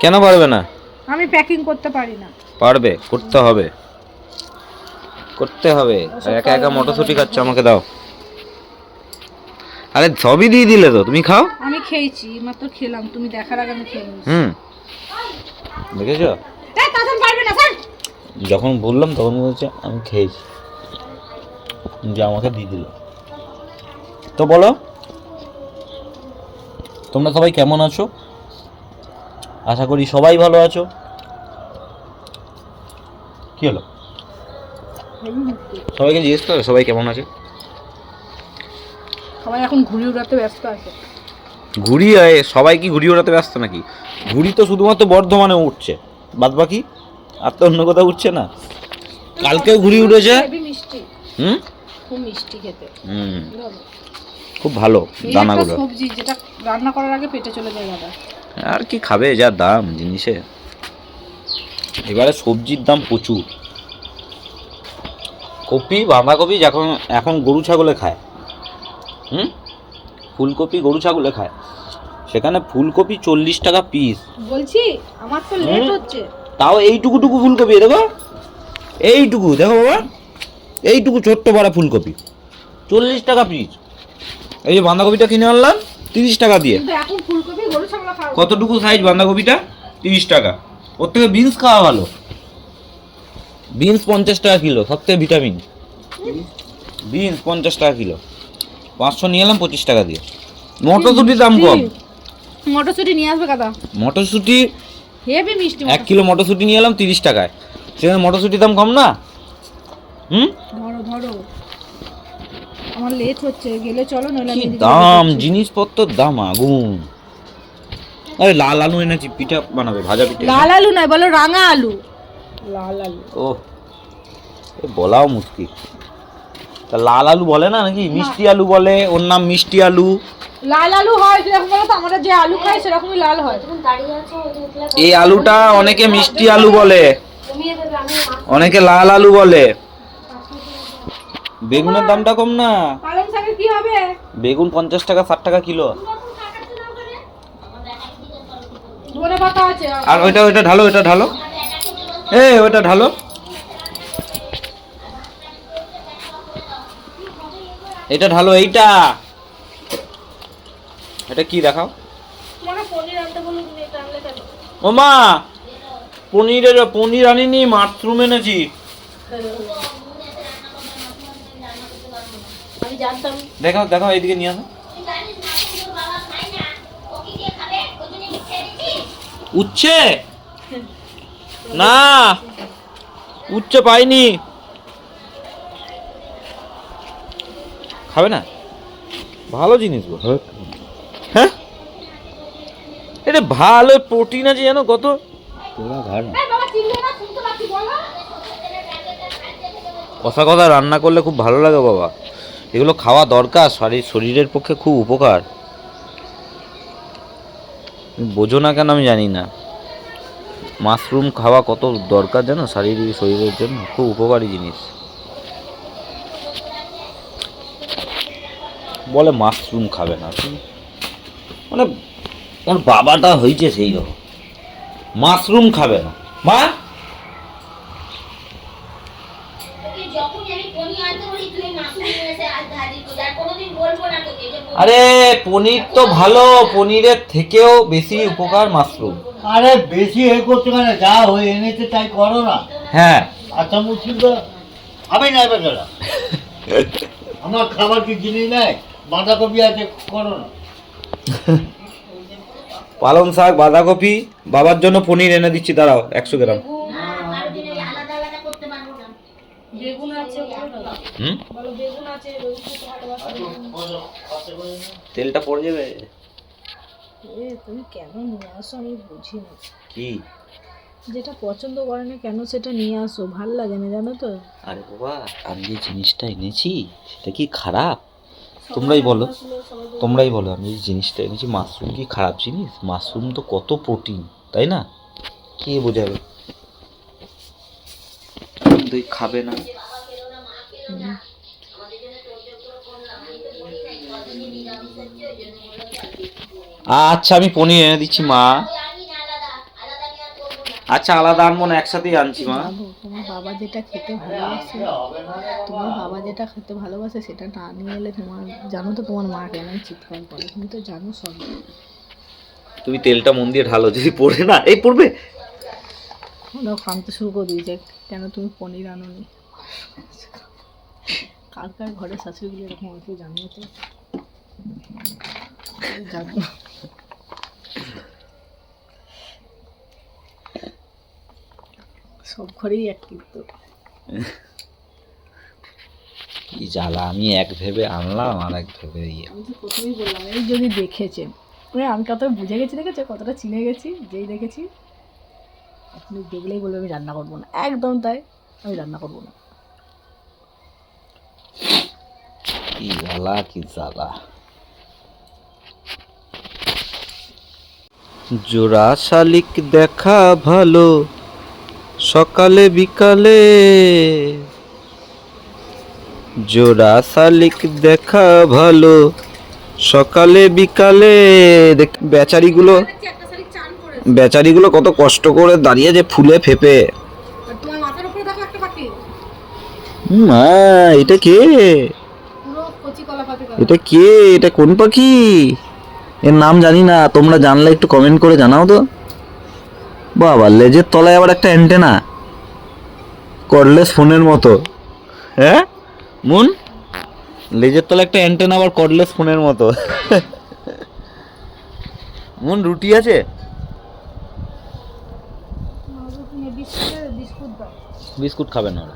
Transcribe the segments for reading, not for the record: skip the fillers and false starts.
কেন পারবে না? আমি প্যাকিং করতে পারি না। পারবে, করতে হবে, করতে হবে। একা একা মটরশুঁটি খাচ্ছ, আমাকে দাও। আরে সবই দিয়ে দিলে তো, তুমি খাও। আমি খেয়েছি, মাত্র খেলাম, তুমি দেখার আগে আমি খেয়ে নিয়েছি। দেখেছো? এই তাজন পারবে না স্যার। যখন বললাম তখন বলছে আমি খেয়েছি, যে আমাকে দিয়ে দিল। তো বলো, তোমরা সবাই কেমন আছো? আশা করি সবাই ভালো আছো। কি হলো? সবাইকে জিজ্ঞেস করো সবাই কেমন আছে। সবাই এখন ঘুড়ি উড়াতে ব্যস্ত আছে। ঘুড়ি? সবাই কি ঘুড়ি ওড়াতে ব্যস্ত নাকি? ঘুড়ি তো শুধুমাত্র বর্ধমানে উঠছে, বাদ বাকি আর তো অন্য কোথাও উঠছে না। কালকেও ঘুড়ি উঠেছে। মিষ্টি, খুব মিষ্টি খেতে। খুব ভালো দানাগুলো। সবজি যেটা রান্না করার আগে পেটে চলে যায় দাদা। আর কি খাবে, যা দাম জিনিসে। এবারে সবজির দাম প্রচুর। কপি, বাঁধাকপি যখন এখন গরু ছাগলে খায়, ফুলকপি গরু ছাগলে খায়, সেখানে ফুলকপি 40 টাকা পিস। বলছি আমার তো লেট হচ্ছে। তাও এইটুকু ফুলকপি দেখো, এইটুকু দেখো বাবা, এইটুকু ছোট্ট বড় ফুলকপি 40 টাকা পিস। এই যে বাঁধাকপিটা কিনে আনলাম 30 টাকা দিয়ে। এখন ফুলকপি গরু ছাগল খাওয়া কতটুকু সাইজ বাঁধাকপিটা? 30 টাকা। ওর থেকে বিনস খাওয়া ভালো। বিনস 50 টাকা কিলো, সবথেকে ভিটামিন। বিনস 50 টাকা কিলো, 500 নিয়ে এলাম 25 টাকা দিয়ে। মটরশুটির দাম কম। মটরশুটি নিয়ে আসবে দাদা। মটরশুটি হেভি মিষ্টি। 1 কিলো মটরশুটি নিয়ে এলাম 30 টাকায়। সেখানে মটরশুটির দাম কম না? ধরো ধরো, আমার লেট হচ্ছে, গেলে চলো, নইলে আমি দাম, জিনিসপত্রের দাম আগুন। আরে লাল আলু এনেছি, পিঠা বানাবে, ভাজা পিঠা। লাল আলু নয়, বলো রাঙা আলু। লাল আলু ও বলাও মুশকিল। তা লাল আলু বলে না নাকি? মিষ্টি আলু বলে, ওর নাম মিষ্টি আলু। লাল আলু হয় সেরকম বলো তো, আমরা যে আলু খাই সেরকমই লাল হয়। এই আলুটা অনেকে মিষ্টি আলু বলে, অনেকে লাল আলু বলে। বেগুনের দামটা কম না? পালং শাকের কি হবে? বেগুন 50 টাকা 60 টাকা কিলো। ধনে পাতা আছে। আর ওইটা ঢালো, ওইটা ঢালো, ওইটা ঢালো। এটা ঢালো, এইটা। এটা কি দেখাও? ও মা, পনির আনিনি, মাশরুম এনেছি। দেখাও দেখাও, এইদিকে নিয়ে আসো। উচ্ছে না, উচ্ছে পাইনি। খাবে না? ভালো জিনিস গো। হ্যাঁ, এটা ভালো প্রোটিন আছে জানো কত। কষা কষা রান্না করলে খুব ভালো লাগে বাবা। এগুলো খাওয়া দরকার, শরীরের পক্ষে খুব উপকার। বোঝো না কেন আমি জানি না। মাশরুম খাওয়া কত দরকার জানো, শরীরের জন্য খুব উপকারী জিনিস। বলে মাশরুম খাবে না, মানে ওর বাবাটা হয়েছে সেই রকম, মাশরুম খাবে না। মা, আরে পনির তো ভালো, পনিরের থেকেও বেশি উপকার মাশরুম। আরে বেশি এ করতে পারে, যা হয়ে এনেছে তাই করো না। হ্যাঁ, আচ্ছা মুশকিল তো আমি নাই বেচারা। আমার খাবার কি জিনিস নাই, বাঁধাকপি আছে, করো না। পালং শাক, বাঁধাকপি, বাবার জন্য পনির এনে দিচ্ছি, দাঁড়াও 100 গ্রাম। তেলটা পড়ে যাবে। তুমি কেন নিয়ে আসো আমি বুঝি না। কি যেটা পছন্দ করে না কেন সেটা নিয়ে আসো, ভাল লাগে না জানো তো। আরে বাবা, আমি যে জিনিসটা এনেছি সেটা কি খারাপ? তোমরাই বলো, তোমরাই বলো। আমি যে জিনিসটা এনেছি, মাশরুম কি খারাপ জিনিস? মাশরুম তো কত প্রোটিন, তাই না? কে বোঝাবে? তুই খাবে না। আচ্ছা, আমি পনির এনে দিচ্ছি মা। আচ্ছা আলাদা আনবো না, একসাথেই আনছি মা। যাবো, তোমার বাবা যেটা খেতে ভালোবাসে, তোমার বাবা যেটা খেতে ভালোবাসে সেটা না নিয়ে এলে তোমার, জানো তো তোমার মা কেমন চিৎকার করে, তুমি তো জানো সব। তুমি তেলটা মন দিয়ে ঢালো, যদি পড়ে না, এই পড়বে। ওরাও কামতে শুরু করে দিয়েছে, কেন তুমি পনির আনোনি। কার কার ঘরে শাশুড়িগুলো এরকম অল্প জানিয়ে তো জানো। সব ঘরেই এক কিন্তু। কি জ্বালা, আমি এক ভেবে আনলাম আর এক ভেবে ইয়ে। আমি তো প্রথমেই বললাম, এই যদি দেখেছে, আমি কতটা বুঝে গেছি, দেখেছে কতটা চিনে গেছি, যেই দেখেছি আপনি দেখলেই বলবে আমি রান্না করবো না, একদম তাই, আমি রান্না করবো না। কি জ্বালা, কি জ্বালা। জোড়া শালিক দেখা ভালো সকালে বিকালে, জোড়া শালিক দেখা ভালো সকালে বিকালে। বেচারিগুলো বেচারিগুলো কত কষ্ট করে দাঁড়িয়ে যে ফুলে ফেপে। তোমার মাথার উপরে দেখো একটা পাখি, মা এটা কে? পুরো কচি কলা পাতি কলা। এটা কে? এটা কোন পাখি? এর নাম জানি না, তোমরা জানলে একটু কমেন্ট করে জানাও তো। বাবা, লেজের তলায় আবার একটা অ্যান্টেনা, কর্ডলেস ফোনের মতো। হ্যাঁ মুন, লেজের তলায় একটা অ্যান্টেনা, আবার কর্ডলেস ফোনের মতো। মুন, রুটি আছে? বিস্কুট দাও, বিস্কুট খাবে না ওরা,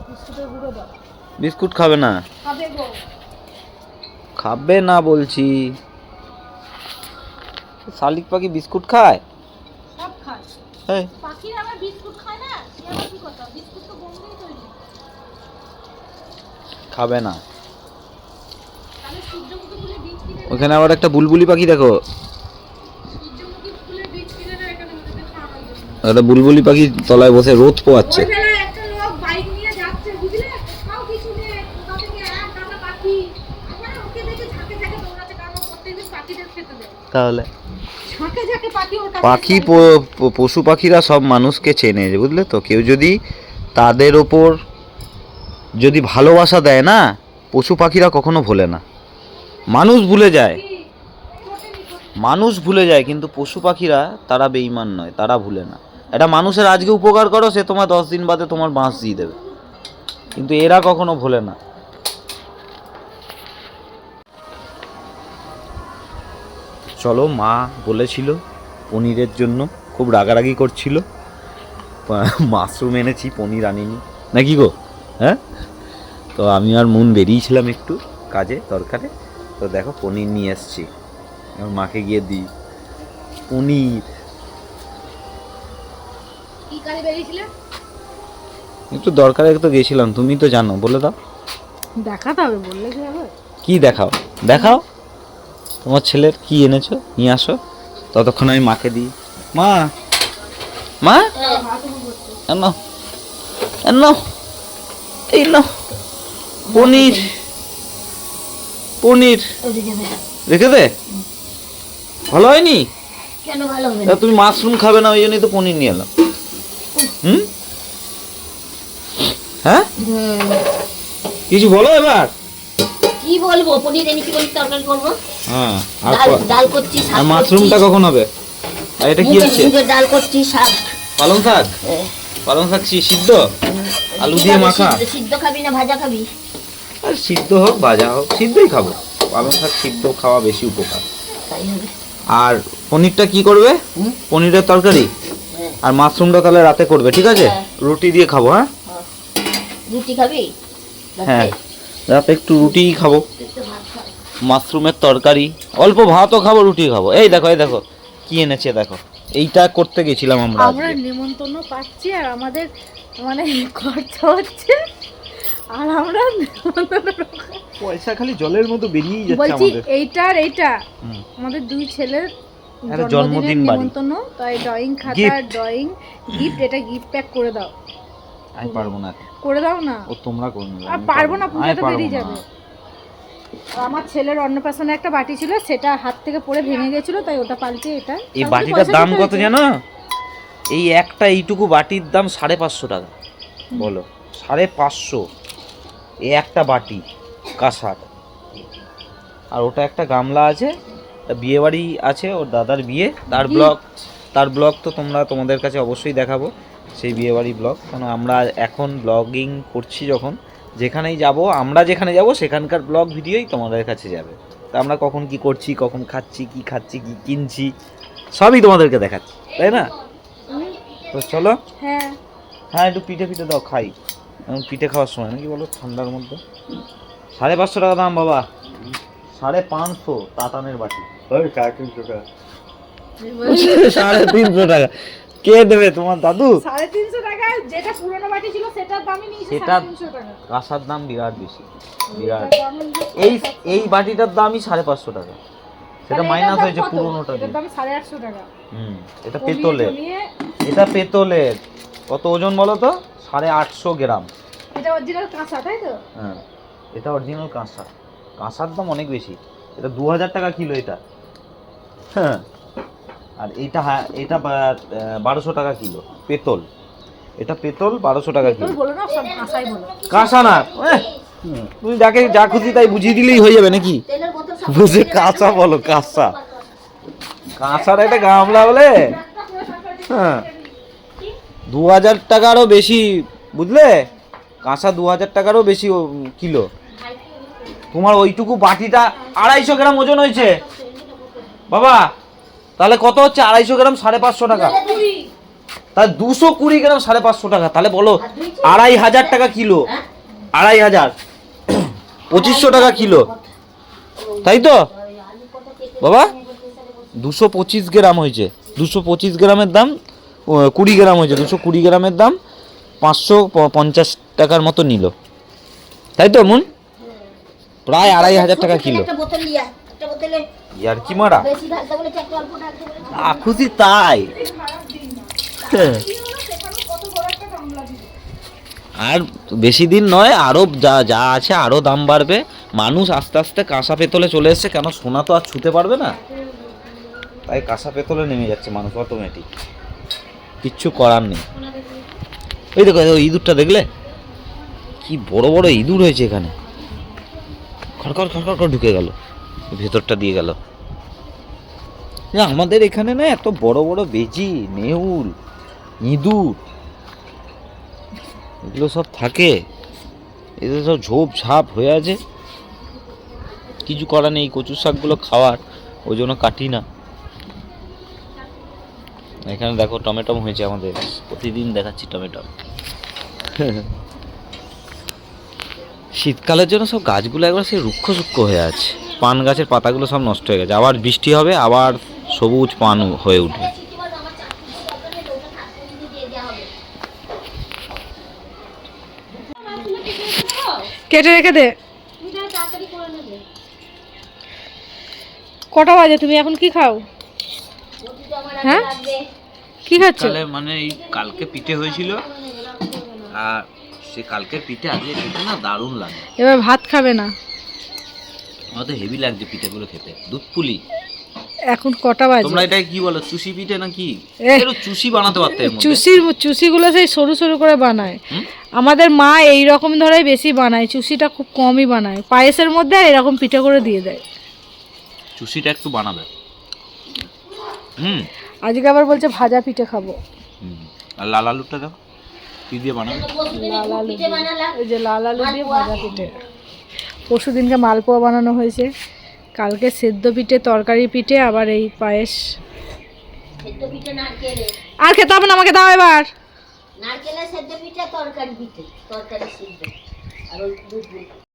বিস্কুটের গুঁড়ো দাও। বিস্কুট খাবে না, খাবে গো, খাবে না বলছি। শালিক পাখি বিস্কুট খায়? সব খায়। হ্যাঁ, পাখিরা আবার বিস্কুট খায় না, কি আবার কি কথা, বিস্কুট তো গন্ধই তৈরি। খাবে না। তাহলে সূর্যমুখী ফুলের বীজ কিনে, ওখানে আবার একটা বুলবুলি পাখি দেখো, সূর্যমুখী ফুলের বীজ কিনে না এখানে ওদের খাওয়ানোর জন্য। একটা বুলবুলি পাখি তলায় বসে রোদ পোয়াচ্ছে। ওই বেলায় একটা লোক বাইক নিয়ে যাচ্ছে, বুঝলে, কোথাও কিছু নেই, কোথা থেকে এক গাদা পাখি, আমার ওকে দেখে ঝাঁকে ঝাঁকে দৌড়াচ্ছে, কারণ ও প্রত্যেকদিন পাখিদের খেতে দেয়। তাহলে ঝাঁকে ঝাঁকে পাখি ওর কাছে পাখি এসে পশু পাখিরা সব মানুষকে চেনে, বুঝলে তো। কেউ যদি তাদের ওপর যদি ভালোবাসা দেয় না, পশু পাখিরা কখনো ভোলে না। মানুষ ভুলে যায়, মানুষ ভুলে যায়, কিন্তু পশু পাখিরা তারা বেঈমান নয়, তারা ভুলে না। এটা মানুষের আজকে উপকার করো, সে তোমার 10 দিন বাদে তোমার বাঁশ দিয়ে দেবে, কিন্তু এরা কখনো ভোলে না। চলো, মা বলেছিল পনিরের জন্য, খুব রাগারাগি করছিল, মাশরুম এনেছি, পনির আনিনি নাকি গো? হ্যাঁ, তো আমি আর মুন বেরিয়েছিলাম একটু কাজে দরকারে, তো দেখো পনির নিয়ে এসছি, আমার মাকে গিয়ে দিই পনির। কি কাজে বেরিয়েছিলে? একটু দরকারে তো গেছিলাম, তুমি তো জানো, বলে দাও। দেখাতে হবে, বললে কি হবে? কি দেখাও? দেখাও তোমার ছেলের কি এনেছো, নিয়ে আসো, ততক্ষণ আমি মাকে দিই। মা, মা এনো এনো, এই নাও পনির, পনির রেখে দে। ভালো হয়নি? কেন ভালো হবে? তা তুমি মাশরুম খাবে না, ওই জন্যই তো পনির নিয়ে এলাম। হুম, হ্যাঁ, কিছু বলো এবার। কি বলবো, পনির এনেছি বলি তরকারি করবো, হ্যাঁ, আর ডাল করছি, শাক আর মাশরুমটা কখন হবে? আর এটা কি হচ্ছে? মুগের ডাল করছি, শাক, পালং শাক। পালং শাক সিদ্ধ, আলু দিয়ে মাখা। সিদ্ধ খাবি না ভাজা খাবি? আর সিদ্ধ হোক ভাজা হোক, সিদ্ধই খাবো। পালং শাক সিদ্ধ খাওয়া বেশি উপকার। তাই হবে। আর পনিরটা কি করবে? পনিরের তরকারি, আর মাশরুমটা তাহলে রাতে করবে, ঠিক আছে? রুটি দিয়ে খাবো। হ্যাঁ, রুটি খাবি? হ্যাঁ, রাতে একটু রুটিই খাবো, মাশরুমের তরকারি, অল্প ভাতও খাবো, রুটি খাবো। এই দেখো, এই দেখো কি এনেছে, দেখো এইটা করতে গেছিলাম আমরা আমরা আজকে। নিমন্ত্রণ পাচ্ছি আর আমাদের মানে খরচা হচ্ছে, আর আমরা পয়সা খালি জলের মতো বেরিয়েই যাচ্ছে বলছি আমাদের। এইটা আমাদের দুই ছেলের একটা জন্মদিনের জন্মদিন বাড়ি, নিমন্ত্রণ, তাই ড্রয়িং খাতা, Gift। ড্রয়িং গিফট, এটা গিফট প্যাক করে দাও, আমি পারবো না, করে দাও না। ও তোমরা করে নেবে, আর আমি পারবো না, আমি পুজোতে পারবো বেরিয়ে না। যাবে। আর আমার ছেলের অন্নপ্রাশনে একটা বাটি ছিল, সেটা হাত থেকে পড়ে ভেঙে গেছিল, তাই ওটা পাল্টে এটা। এই তাও কি বাটিটার পয়সা দাম দিতে কত হয়েছে? জানো? এই একটা এইটুকু বাটির দাম 550 টাকা, বলো 550, এই একটা বাটি কাঁসার। আর ওটা একটা গামলা আছে, বিয়ে বাড়ি আছে, ওর দাদার বিয়ে, তার ব্লগ তো তোমাদের কাছে অবশ্যই দেখাবো, সেই বিয়ে বাড়ি ব্লগ। কারণ আমরা এখন ব্লগিং করছি, যখন যেখানে যাব সেখানকার ব্লগ ভিডিওই তোমাদের কাছে যাবে। তা আমরা কখন কি করছি, কখন খাচ্ছি, কি কিনছি, সবই তোমাদেরকে দেখাচ্ছি, তাই না? তো চলো, হ্যাঁ হ্যাঁ একটু পিঠে দাও খাই, এখন পিঠে খাওয়ার সময় নাকি বলো, ঠান্ডার মধ্যে। 550 টাকা দাম বাবা, 550 টাটানের বাটি। ওই 350 টাকা। 350 টাকা কে দেবে, তোমার দাদু? 350 টাকা যেটা পুরনো বাটি ছিল সেটার দামই নিয়েছে সেটা 350 টাকা। কাঁসার দাম বিরাট বেশি, বিরাট। এই বাটিটার দামই 550 টাকা, সেটা মাইনাস হয়েছে পুরোনোটা দিয়ে। এটার দাম 850 টাকা। এটা পেতলের কত ওজন বলো তো? 850 গ্রাম। এটা অরিজিনাল কাঁচা, তাই তো? হ্যাঁ, এটা অরিজিনাল কাঁসার দাম অনেক বেশি, এটা 2000 টাকা কিলো এটা। হ্যাঁ, আর এটা 1200 টাকা কিলো পেতল, এটা পেতল 1200 টাকা কিলো। বলো না, সব কাঁচাই বলো। কাঁসা না, তুমি যাকে যা খুশি তাই বুঝিয়ে দিলেই হয়ে যাবে নাকি? তেলের বোতল সব বুঝে কাঁচা বলো, কাঁসার একটা গামলা বলে। হ্যাঁ, 2000 টাকারও বেশি, বুঝলে? কাঁসা 2000 টাকারও বেশি কিলো। তোমার ওইটুকু বাটিটা 250 গ্রাম ওজন হয়েছে বাবা, তাহলে কত হচ্ছে? 250 গ্রাম 550 টাকা, তাহলে 220 গ্রাম 550 টাকা, তাহলে বলো 2500 টাকা কিলো, 2500, 2500 টাকা কিলো, তাই তো বাবা? 225 গ্রাম হয়েছে, 225 গ্রামের দাম 20 গ্রাম হয়েছে, 220 গ্রামের দাম 550 টাকার মতো নিল, তাই তো? মন প্রায় 2500 টাকা কিলো। একটা বোতল লিয়া, একটা বোতলে ইয়ার কি মারা, বেশি ঢালতে বলেছে, একটু অল্প ঢালতে বলেছে। খুশি তাই। আর বেশি দিন নয়, আরো যা আছে আরো দাম বাড়বে। মানুষ আস্তে আস্তে কাঁসা পেতলে চলে এসছে, কেন সোনা তো আর ছুতে পারবে না, তাই কাঁসা পেতলে নেমে যাচ্ছে মানুষ অটোমেটিক, কিচ্ছু করার নেই। এই দেখো ইঁদুরটা দেখলে, কি বড় বড় ইঁদুর হয়েছে এখানে, খড়খড় খড়খড় করে ঢুকে গেল, ভেতরটা দিয়ে গেল। আমাদের এখানে না এত বড় বড় বেজি, নেউল, ইঁদুর, এগুলো সব থাকে, এদের সব ঝোপ ঝাপ হয়ে আছে, কিছু করার নেই। কচুর শাকগুলো খাওয়ার, ওই জন্য কাটি না। এখানে দেখো টমেটো হয়েছে আমাদের, প্রতিদিন দেখাচ্ছি টমেটো। শীতকালের জন্য সব গাছগুলো একবার সেই রুক্ষ সূক্ষ্ম হয়ে আছে, পান গাছের পাতাগুলো সব নষ্ট হয়ে গেছে, আবার বৃষ্টি হবে আবার সবুজ পান হয়ে উঠবে। কেটে রেখে দে। কটা বাজে? তুমি এখন কি খাও? হ্যাঁ, কি খাচ্ছ? মানে এই কালকে পিঠে হয়েছিল, আর সে কালকের পিঠে আজকে খেতে না দারুণ লাগে। এবার ভাত খাবে না? আমার তো হেভি লাগছে পিঠেগুলো খেতে, দুধ পুলি। এখন কটা বাজে? তোমরা এটা কি বলো, চুষি পিঠে নাকি? এহ, একটু চুষি বানাতে পারতে এর মধ্যে। চুষিগুলো সেই সরু সরু করে বানায়। আমাদের মা এই রকম ধরে বেশি বানায়, চুষিটা খুব কমই বানায়। পায়েসের মধ্যে আর এরকম পিঠে করে দিয়ে দেয়। চুষিটা একটু বানাবে। আজকে আবার বলছে ভাজা পিঠে খাবো। আর লাল আলুটা দাও, কি দিয়ে বানাবে? লাল আলু দিয়ে, এই যে লাল আলু দিয়ে ভাজা পিঠে। পরশু দিনকে মালপোয়া বানানো হয়েছে, কালকে সেদ্ধ পিঠে, তরকারি পিঠে, আবার এই পায়েস। সেদ্ধ পিঠে নারকেলের, আর খেতে হবে না, আমাকে দাও এবার। নারকেলের সেদ্ধ পিঠে, তরকারি পিঠে, তরকারি সিদ্ধ, আর ওই দুধ